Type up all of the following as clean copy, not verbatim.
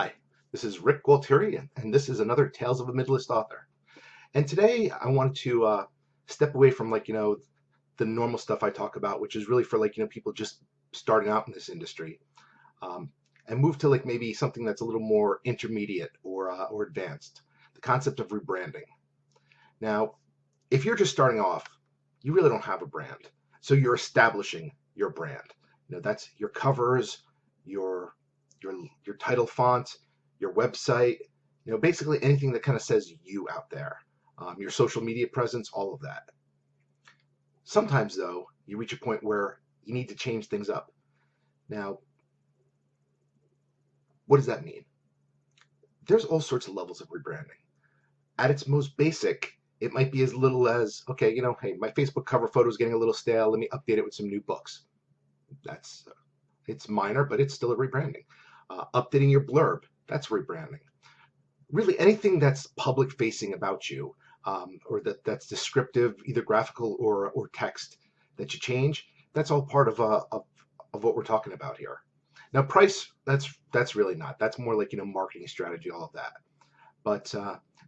Hi, this is Rick Gualtieri, and this is another Tales of a Midlist Author. And today I wanted to step away from the normal stuff I talk about, which is really for people just starting out in this industry, um, and move to maybe something that's a little more intermediate or advanced. The concept of rebranding. Now, if you're just starting off, you really don't have a brand, so you're establishing your brand. That's your covers, your your title font, your website, basically anything that kind of says you out there, your social media presence, all of that. Sometimes, though, you reach a point where you need to change things up. Now, what does that mean? There's all sorts of levels of rebranding. At its most basic, it might be as little as, okay, hey, my Facebook cover photo is getting a little stale. Let me update it with some new books. It's minor, but it's still a rebranding. Updating your blurb, that's rebranding. Really, anything that's public facing about you, or that's descriptive, either graphical or text, that you change, that's all part of what we're talking about here. Now, price, that's really not. That's more like marketing strategy, all of that. But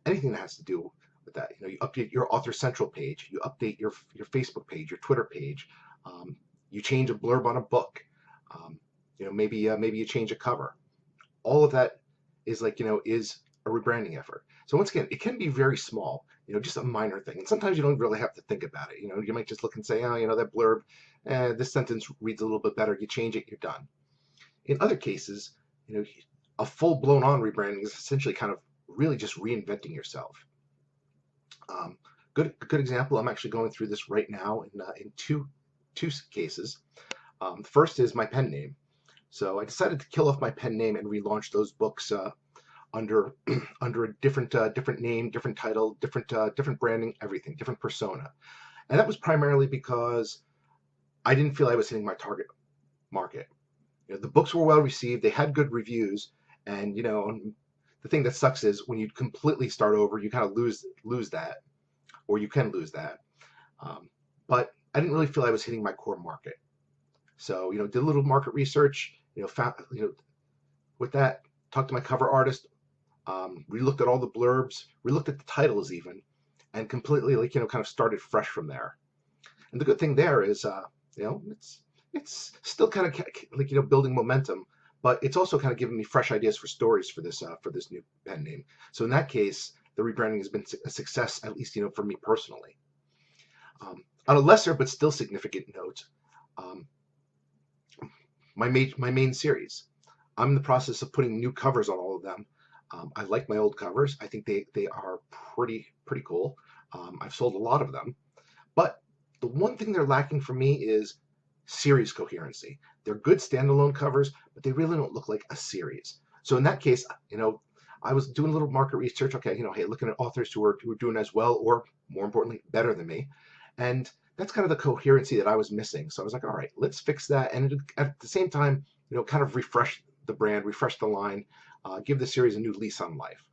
anything that has to do with that, you update your Author Central page, you update your Facebook page, your Twitter page, you change a blurb on a book. Maybe you change a cover. All of that is is a rebranding effort. So once again, it can be very small, just a minor thing. And sometimes you don't really have to think about it. You might just look and say, oh, that blurb, this sentence reads a little bit better. You change it, you're done. In other cases, a full blown on rebranding is essentially kind of really just reinventing yourself. Good example. I'm actually going through this right now in two cases. First is my pen name. So I decided to kill off my pen name and relaunch those books under under a different name, different title, different branding, everything, different persona. And that was primarily because I didn't feel I was hitting my target market. The books were well received, they had good reviews, and the thing that sucks is when you completely start over, you kind of lose that, or you can lose that. But I didn't really feel I was hitting my core market. So, did a little market research, found, with that, talked to my cover artist, relooked at all the blurbs, relooked at the titles even, and completely, kind of started fresh from there. And the good thing there is, it's still kind of building momentum, but it's also kind of giving me fresh ideas for stories for this new pen name. So in that case, the rebranding has been a success, at least, for me personally. On a lesser but still significant note, my main series. I'm in the process of putting new covers on all of them. I like my old covers. I think they are pretty cool. I've sold a lot of them, but the one thing they're lacking for me is series coherency. They're good standalone covers, but they really don't look like a series. So in that case, I was doing a little market research. Okay, hey, looking at authors who are doing as well, or more importantly, better than me, and that's kind of the coherency that I was missing. So I was like, all right, let's fix that, and at the same time, kind of refresh the brand, refresh the line, give the series a new lease on life,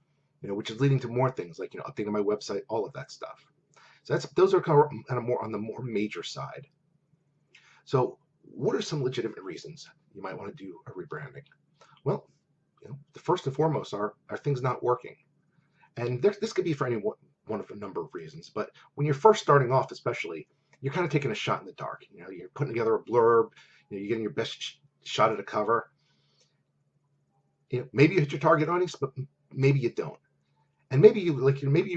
which is leading to more things like updating my website, all of that stuff. So those are kind of more on the more major side. So what are some legitimate reasons you might want to do a rebranding? Well, the first and foremost are things not working, and this could be for any one of a number of reasons. But when you're first starting off, especially, you're kind of taking a shot in the dark. You're putting together a blurb. You're getting your best shot at a cover. Maybe you hit your target audience, but maybe you don't. And maybe you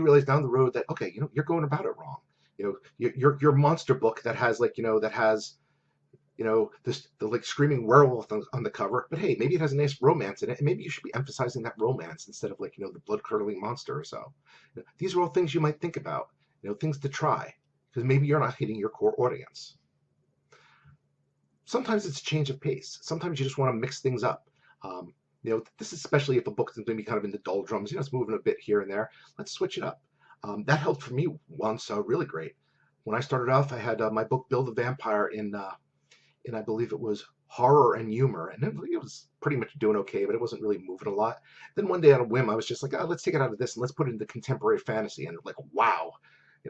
realize down the road that, okay, you're going about it wrong. Your monster book that has the screaming werewolf on the cover, but hey, maybe it has a nice romance in it, and maybe you should be emphasizing that romance instead of the blood curdling monster or so. These are all things you might think about, things to try, because maybe you're not hitting your core audience. Sometimes it's a change of pace. Sometimes you just want to mix things up. This is especially if a book is maybe kind of in the doldrums. It's moving a bit here and there. Let's switch it up. That helped for me once, really great. When I started off, I had my book Bill the Vampire in I believe it was horror and humor, and it was pretty much doing okay, but it wasn't really moving a lot. Then one day on a whim, I was just like, oh, let's take it out of this and let's put it into contemporary fantasy, and wow,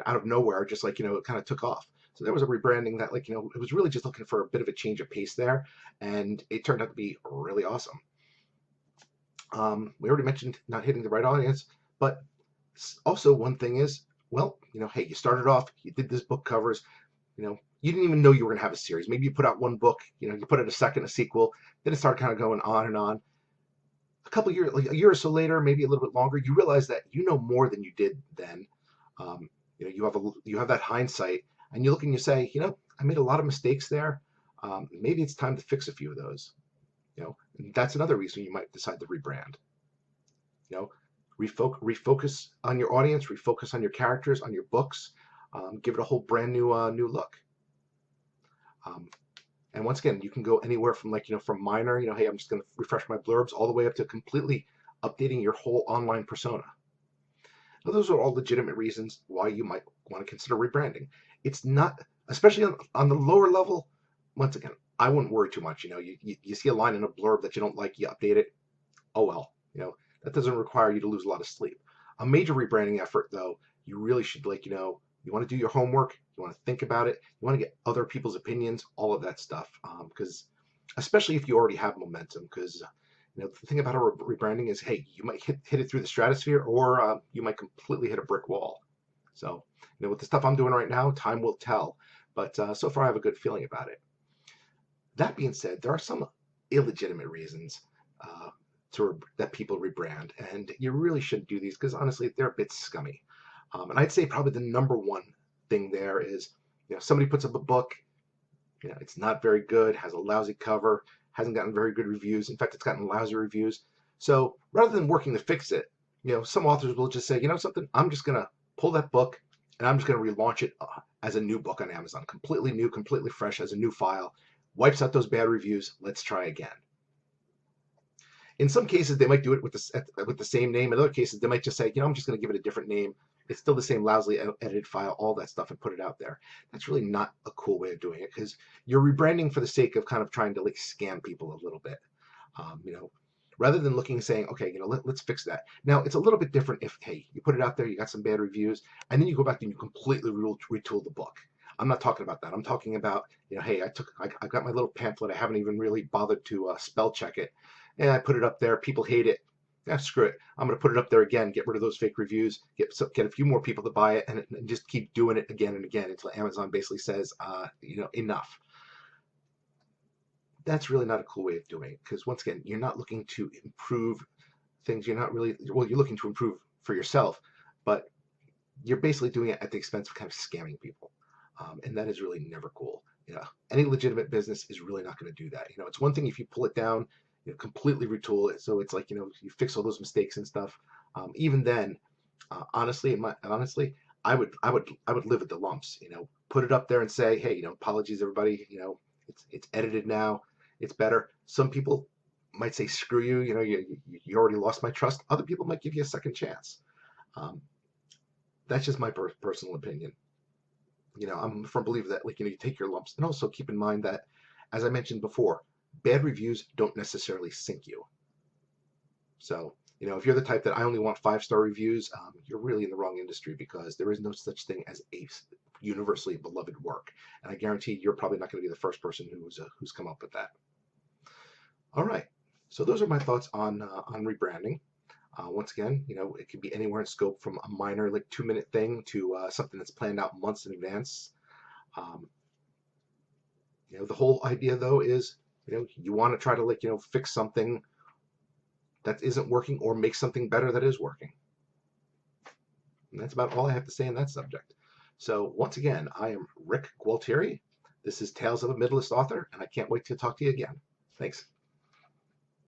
out of nowhere, just it kind of took off. So there was a rebranding that it was really just looking for a bit of a change of pace there, and it turned out to be really awesome. We already mentioned not hitting the right audience, but also one thing is, well, hey, you started off, you did this book covers, you didn't even know you were going to have a series. Maybe you put out one book, you put out a second, a sequel, then it started kind of going on and on. A couple years, like a year or so later, maybe a little bit longer, you realize that you know more than you did then. You have that hindsight, and you look and you say, I made a lot of mistakes there. Maybe it's time to fix a few of those. And that's another reason you might decide to rebrand. Refocus on your audience, refocus on your characters, on your books, give it a whole brand new look. And once again, you can go anywhere from from minor, hey, I'm just going to refresh my blurbs, all the way up to completely updating your whole online persona. Now, those are all legitimate reasons why you might want to consider rebranding. It's not, especially on the lower level. Once again, I wouldn't worry too much. You see a line in a blurb that you don't like, you update it. Oh well, that doesn't require you to lose a lot of sleep. A major rebranding effort, though, you really should you want to do your homework, you want to think about it, you want to get other people's opinions, all of that stuff. Because especially if you already have momentum, because the thing about a rebranding is, hey, you might hit it through the stratosphere, or you might completely hit a brick wall. So with the stuff I'm doing right now, time will tell. But so far, I have a good feeling about it. That being said, there are some illegitimate reasons that people rebrand, and you really shouldn't do these because honestly, they're a bit scummy. And I'd say probably the number one thing there is, somebody puts up a book, it's not very good, has a lousy cover, hasn't gotten very good reviews. In fact, it's gotten lousy reviews. So rather than working to fix it, some authors will just say, something, I'm just going to pull that book and I'm just going to relaunch it as a new book on Amazon, completely new, completely fresh, as a new file, wipes out those bad reviews. Let's try again. In some cases, they might do it with the same name. In other cases, they might just say, I'm just going to give it a different name. It's still the same lousily edited file, all that stuff, and put it out there. That's really not a cool way of doing it, because you're rebranding for the sake of kind of trying to scam people a little bit. Rather than looking and saying, okay, let's fix that. Now, it's a little bit different if, hey, you put it out there, you got some bad reviews, and then you go back and you completely retool the book. I'm not talking about that. I'm talking about, hey, I got my little pamphlet. I haven't even really bothered to spell check it. And I put it up there. People hate it. Yeah, screw it. I'm going to put it up there again, get rid of those fake reviews, get a few more people to buy it, and just keep doing it again and again until Amazon basically says, enough. That's really not a cool way of doing it, because once again, you're not looking to improve things. You're not really, well, you're looking to improve for yourself, but you're basically doing it at the expense of kind of scamming people. And that is really never cool. Any legitimate business is really not going to do that. It's one thing if you pull it down, completely retool it, so it's like you fix all those mistakes and stuff. Even then, honestly, I would live with the lumps. Put it up there and say, hey, apologies everybody. It's edited now. It's better. Some people might say, screw you. You already lost my trust. Other people might give you a second chance. That's just my personal opinion. I'm a firm believer that you take your lumps, and also keep in mind that, as I mentioned before, bad reviews don't necessarily sink you. So, if you're the type that I only want 5-star reviews, you're really in the wrong industry, because there is no such thing as a universally beloved work. And I guarantee you're probably not going to be the first person who's come up with that. All right. So those are my thoughts on rebranding. Once again, it can be anywhere in scope, from a minor 2-minute thing to something that's planned out months in advance. The whole idea though is, you want to try to fix something that isn't working, or make something better that is working. And that's about all I have to say on that subject. So once again, I am Rick Gualtieri. This is Tales of a Midlist Author, and I can't wait to talk to you again. Thanks.